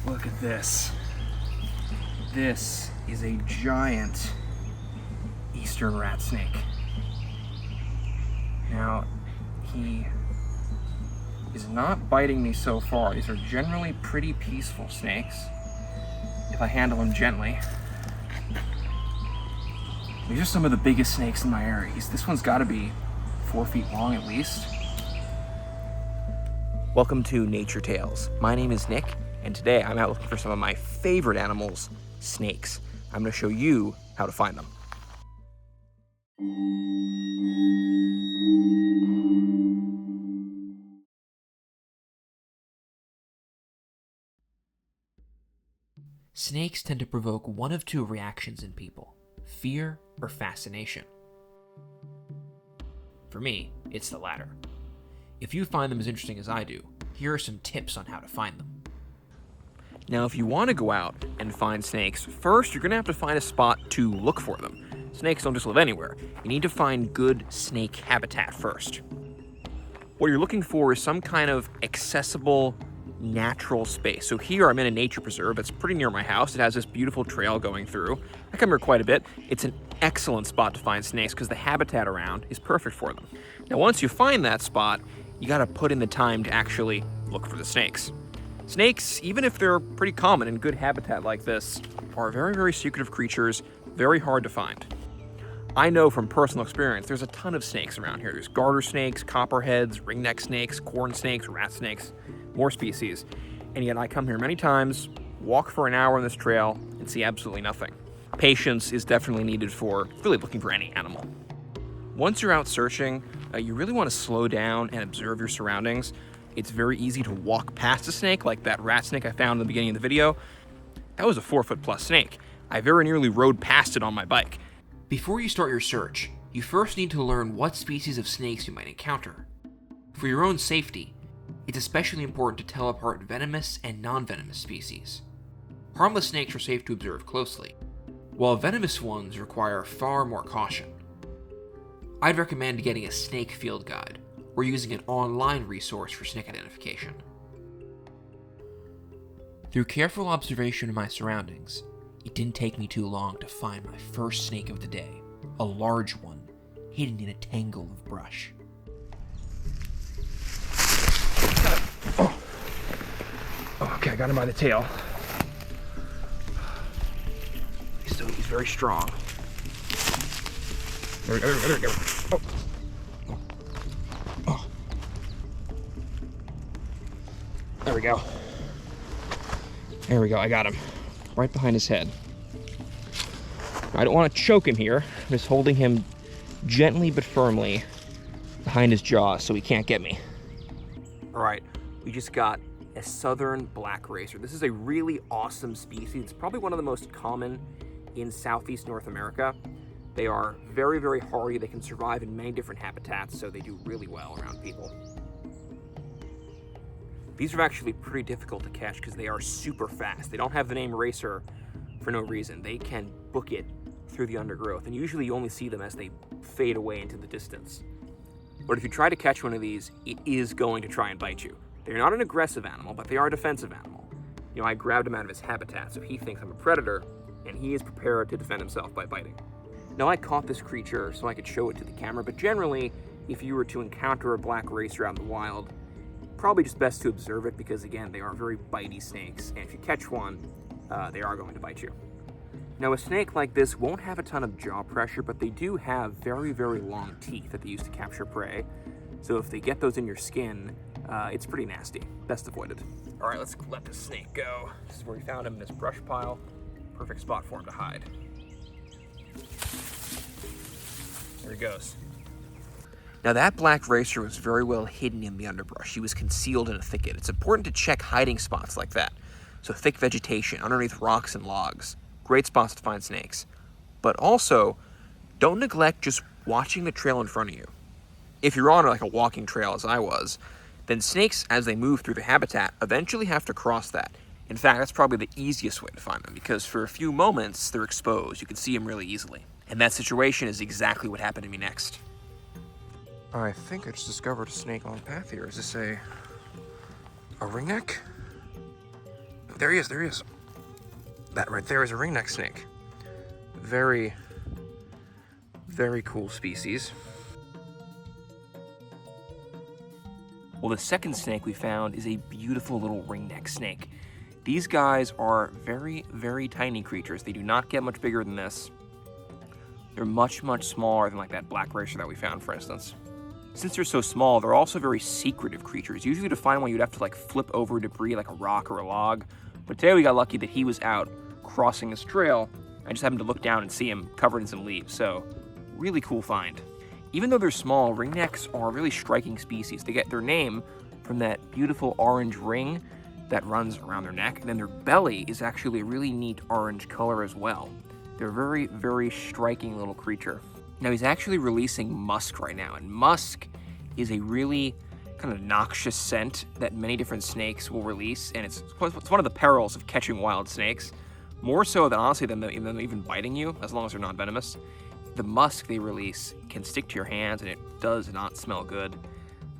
Look at this. This is a giant eastern rat snake. Now, he is not biting me so far. These are generally pretty peaceful snakes if I handle them gently. These are some of the biggest snakes in my area. This one's got to be 4 feet long at least. Welcome to Nature Tales. My name is Nick, and today I'm out looking for some of my favorite animals, snakes. I'm going to show you how to find them. Snakes tend to provoke one of two reactions in people: fear or fascination. For me, it's the latter. If you find them as interesting as I do, here are some tips on how to find them. Now, if you want to go out and find snakes, first you're going to have to find a spot to look for them. Snakes don't just live anywhere. You need to find good snake habitat first. What you're looking for is some kind of accessible, natural space. So here I'm in a nature preserve that's pretty near my house. It has this beautiful trail going through. I come here quite a bit. It's an excellent spot to find snakes because the habitat around is perfect for them. Now, once you find that spot, you got to put in the time to actually look for the snakes. Snakes, even if they're pretty common in good habitat like this, are very, very secretive creatures, very hard to find. I know from personal experience, there's a ton of snakes around here. There's garter snakes, copperheads, ringneck snakes, corn snakes, rat snakes, more species. And yet I come here many times, walk for an hour on this trail, and see absolutely nothing. Patience is definitely needed for really looking for any animal. Once you're out searching, you really want to slow down and observe your surroundings. It's very easy to walk past a snake, like that rat snake I found in the beginning of the video. That was a 4-foot-plus snake. I very nearly rode past it on my bike. Before you start your search, you first need to learn what species of snakes you might encounter. For your own safety, it's especially important to tell apart venomous and non-venomous species. Harmless snakes are safe to observe closely, while venomous ones require far more caution. I'd recommend getting a snake field guide or using an online resource for snake identification. Through careful observation of my surroundings, it didn't take me too long to find my first snake of the day, a large one, hidden in a tangle of brush. Okay, I got him by the tail. He's very strong. There we go. Oh. There we go. There we go, I got him. Right behind his head. I don't want to choke him here. I'm just holding him gently but firmly behind his jaw so he can't get me. All right, we just got a southern black racer. This is a really awesome species. It's probably one of the most common in Southeast North America. They are very, very hardy. They can survive in many different habitats, so they do really well around people. These are actually pretty difficult to catch because they are super fast. They don't have the name racer for no reason. They can book it through the undergrowth, and usually you only see them as they fade away into the distance. But if you try to catch one of these, it is going to try and bite you. They're not an aggressive animal, but they are a defensive animal. You know, I grabbed him out of his habitat, so he thinks I'm a predator, and he is prepared to defend himself by biting. Now, I caught this creature so I could show it to the camera, but generally, if you were to encounter a black racer out in the wild, probably just best to observe it because, again, they are very bitey snakes, and if you catch one, they are going to bite you. Now, a snake like this won't have a ton of jaw pressure, but they do have very, very long teeth that they use to capture prey. So if they get those in your skin, it's pretty nasty. Best avoided. All right, let's let the snake go. This is where we found him in this brush pile. Perfect spot for him to hide. There he goes. Now, that black racer was very well hidden in the underbrush. He was concealed in a thicket. It's important to check hiding spots like that. So thick vegetation, underneath rocks and logs. Great spots to find snakes. But also, don't neglect just watching the trail in front of you. If you're on like a walking trail, as I was, then snakes, as they move through the habitat, eventually have to cross that. In fact, that's probably the easiest way to find them because for a few moments, they're exposed. You can see them really easily. And that situation is exactly what happened to me next. I think I just discovered a snake on the path here. Is this a ringneck? there he is, there he is. That right there is a ringneck snake. Very, very cool species. Well, the second snake we found is a beautiful little ringneck snake. These guys are very, very tiny creatures. They do not get much bigger than this. They're much, much smaller than like that black racer that we found, for instance. Since they're so small, they're also very secretive creatures. Usually to find one, you'd have to like flip over debris like a rock or a log. But today we got lucky that he was out crossing this trail. I just happened to look down and see him covered in some leaves, so really cool find. Even though they're small, ringnecks are a really striking species. They get their name from that beautiful orange ring that runs around their neck, and then their belly is actually a really neat orange color as well. They're a very, very striking little creature. Now he's actually releasing musk right now, and musk is a really kind of noxious scent that many different snakes will release, and it's one of the perils of catching wild snakes, more so than honestly than them even biting you, as long as they're not venomous. The musk they release can stick to your hands, and it does not smell good.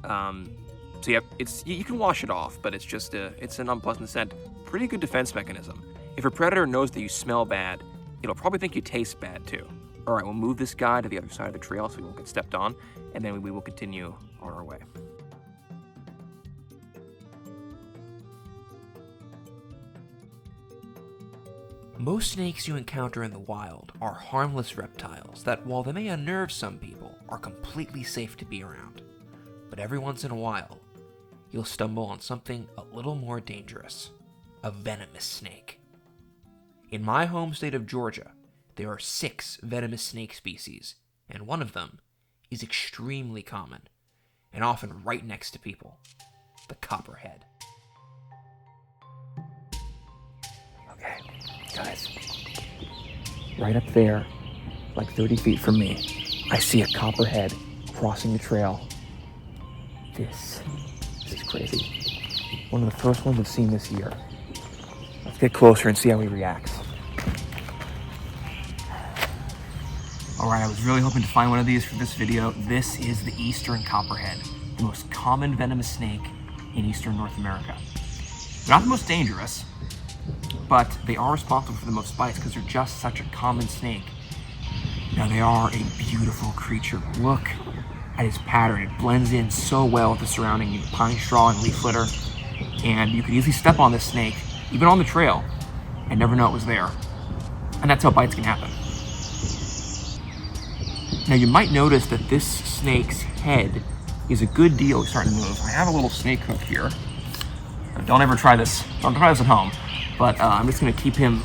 So yeah, you can wash it off, but it's an unpleasant scent. Pretty good defense mechanism. If a predator knows that you smell bad, it'll probably think you taste bad too. All right, we'll move this guy to the other side of the trail so we won't get stepped on, and then we will continue on our way. Most snakes you encounter in the wild are harmless reptiles that, while they may unnerve some people, are completely safe to be around. But every once in a while, you'll stumble on something a little more dangerous: a venomous snake. In my home state of Georgia, there are 6 venomous snake species, and one of them is extremely common, and often right next to people: the copperhead. Okay, guys, right up there, like 30 feet from me, I see a copperhead crossing the trail. This is crazy. One of the first ones I've seen this year. Let's get closer and see how he reacts. Alright, I was really hoping to find one of these for this video. This is the eastern copperhead, the most common venomous snake in eastern North America. They're not the most dangerous, but they are responsible for the most bites because they're just such a common snake. Now they are a beautiful creature. Look at its pattern. It blends in so well with the surrounding pine straw and leaf litter, and you could easily step on this snake, even on the trail, and never know it was there. And that's how bites can happen. Now you might notice that this snake's head is a good deal starting to move. I have a little snake hook here. Don't ever try this. Don't try this at home. But I'm just going to keep him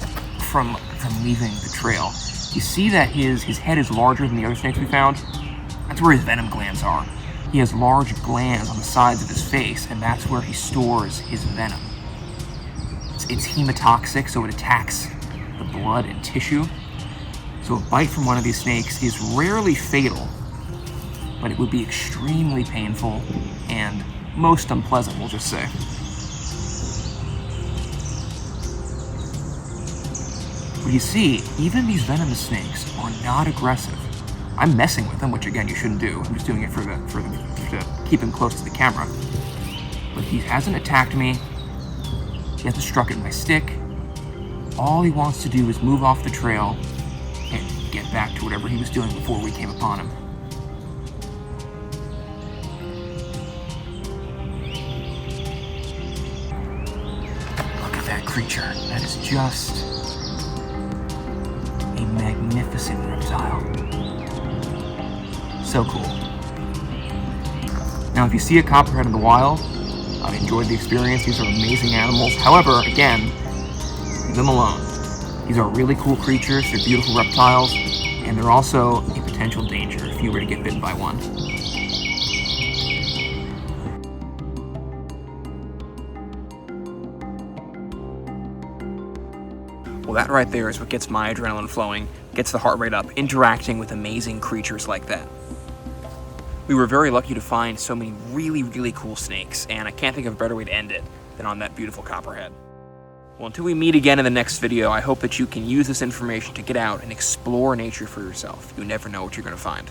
from leaving the trail. You see that his head is larger than the other snakes we found? That's where his venom glands are. He has large glands on the sides of his face, and that's where he stores his venom. It's hemotoxic, so it attacks the blood and tissue. So a bite from one of these snakes is rarely fatal, but it would be extremely painful and most unpleasant, we'll just say. But you see, even these venomous snakes are not aggressive. I'm messing with them, which again you shouldn't do. I'm just doing it to keep him close to the camera. But he hasn't attacked me. He hasn't struck at my stick. All he wants to do is move off the trail and get back to whatever he was doing before we came upon him. Look at that creature. That is just a magnificent reptile. So cool. Now, if you see a copperhead in the wild, I've enjoyed the experience. These are amazing animals. However, again, leave them alone. These are really cool creatures. They're beautiful reptiles, and they're also a potential danger if you were to get bitten by one. Well, that right there is what gets my adrenaline flowing, gets the heart rate up, interacting with amazing creatures like that. We were very lucky to find so many really, really cool snakes, and I can't think of a better way to end it than on that beautiful copperhead. Well, until we meet again in the next video, I hope that you can use this information to get out and explore nature for yourself. You never know what you're going to find.